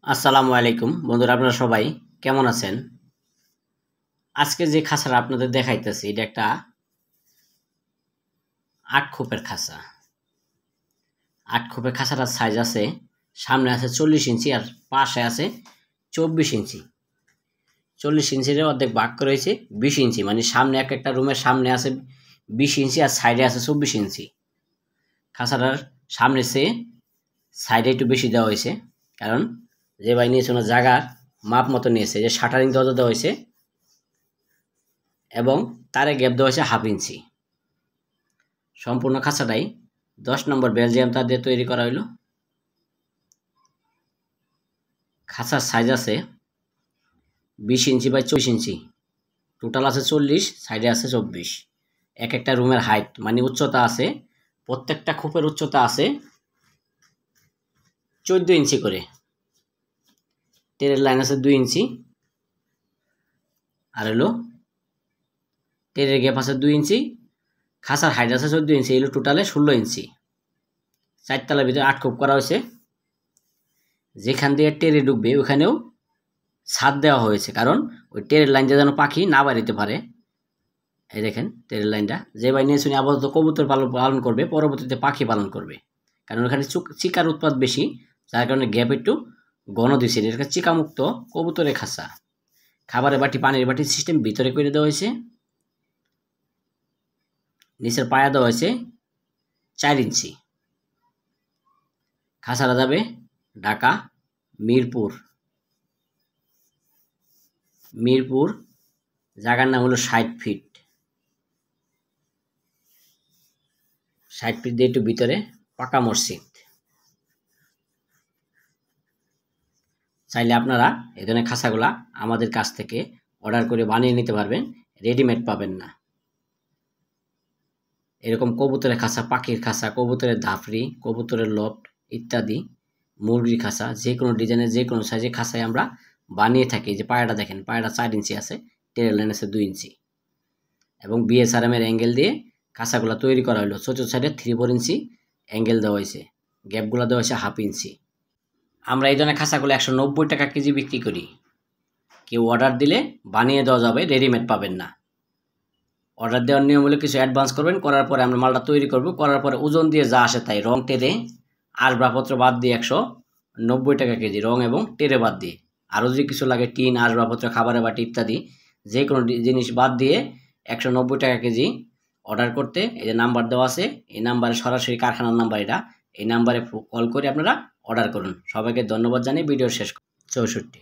আসসালামু আলাইকুম বন্ধুরা, আপনারা সবাই কেমন আছেন? আজকে যে খাঁচাটা আপনাদের দেখাইতেছি এটা একটা ৮ খোপের খাঁচা। ৮ খোপের খাঁচাটার সাইজ আছে, সামনে আছে 40 ইঞ্চি আর পাশে আছে 24 ইঞ্চি। 40 ইঞ্চির অর্ধেক ভাগ করা হয়েছে 20 ইঞ্চি, মানে সামনে একটা রুমের সামনে আছে 20 ইঞ্চি আর সাইডে আছে 24 ইঞ্চি। খাঁচাটার সামনে চেয়ে সাইডে একটু বেশি দেওয়া হয়েছে, কারণ যে ভাই নিয়েছে ওনার জায়গার মাপ মতো নিয়েছে। যে শাটারিং দরজা দেওয়া হয়েছে এবং তারে গ্যাপ দেওয়া হয়েছে 1/2 ইঞ্চি। সম্পূর্ণ খাঁচাটাই 10 নম্বর বেলজিয়াম তার দিয়ে তৈরি করা হইল। খাঁচার সাইজ আছে 20 ইঞ্চি বাই 24 ইঞ্চি, টোটাল আছে 40, সাইডে আছে 24। এক একটা রুমের হাইট মানে উচ্চতা আছে, প্রত্যেকটা খোপের উচ্চতা আছে 14 ইঞ্চি করে। টেরের লাইন আছে 2 ইঞ্চি, আর হলো টেরের গ্যাপ আছে 2 ইঞ্চি। খাঁচার হাইট আছে 14 ইঞ্চি, এগুলো টোটালে 16 ইঞ্চি। 4 তলার ভিতরে 8 খোপ করা হয়েছে। যেখান দিয়ে টেরে ঢুকবে ওখানেও ছাদ দেওয়া হয়েছে, কারণ ওই টেরের লাইনটা যেন পাখি না বাড়িতে পারে। এই দেখেন টেরের লাইনটা, যে ভাই নিয়ে শুনে আপাতত কবুতর পালন করবে, পরবর্তীতে পাখি পালন করবে, কারণ ওখানে চিকার উৎপাদ বেশি, যার কারণে গ্যাপ একটু ঘন দিয়েছে। এটা চিকামুক্ত কবুতরের খাঁচা। খাবারের বাটি, পানির বাটি সিস্টেম ভিতরে করে দেওয়া হয়েছে। নিচের পায়া দেওয়া হয়েছে 4 ইঞ্চি। খাঁচাটা যাবে ঢাকা মিরপুর। জায়গার নাম হলো 60 ফিট। 60 ফিট দিয়ে একটু ভিতরে পাকা মসজিদ। চাইলে আপনারা এই ধরনের খাঁচাগুলা আমাদের কাছ থেকে অর্ডার করে বানিয়ে নিতে পারবেন, রেডিমেড পাবেন না। এরকম কবুতরের খাঁচা, পাখির খাঁচা, কবুতরের ধাপড়ি, কবুতরের লফট ইত্যাদি, মুরগির খাঁচা, যে কোনো ডিজাইনের যে কোনো সাইজের খাঁচাই আমরা বানিয়ে থাকি। যে পায়াটা দেখেন, পায়াটা 4 ইঞ্চি আছে, টেরের লাইন আছে 2 ইঞ্চি, এবং বিএসআরএম এর অ্যাঙ্গেল দিয়ে খাঁচাগুলো তৈরি করা হলো। চতুর্থ সাইডে 3-4 ইঞ্চি অ্যাঙ্গেল দেওয়া হয়েছে, গ্যাপগুলো দেওয়া হয়েছে 1/2 ইঞ্চি। আমরা এই ধরনের খাঁচাগুলো 190 টাকা কেজি বিক্রি করি। কেউ অর্ডার দিলে বানিয়ে দেওয়া যাবে, রেডিমেড পাবেন না। অর্ডার দেওয়ার নিয়ম হলে কিছু অ্যাডভান্স করবেন, করার পরে আমরা মালটা তৈরি করব, করার পরে ওজন দিয়ে যা আসে তাই, রং টেরে আসবাবপত্র বাদ দিয়ে 190 টাকা কেজি, রং এবং টেরে বাদ দিয়ে। আরও যদি কিছু লাগে, টিন, আসবাবপত্র, খাবারের বাটি ইত্যাদি যে কোনো জিনিস বাদ দিয়ে 190 টাকা কেজি। অর্ডার করতে এই যে নাম্বার দেওয়া আছে, এই নাম্বারে সরাসরি কারখানার নাম্বার এটা, এই নাম্বারে কল করে আপনারা অর্ডার করুন। সবাইকে ধন্যবাদ জানিয়ে ভিডিও শেষ। 64।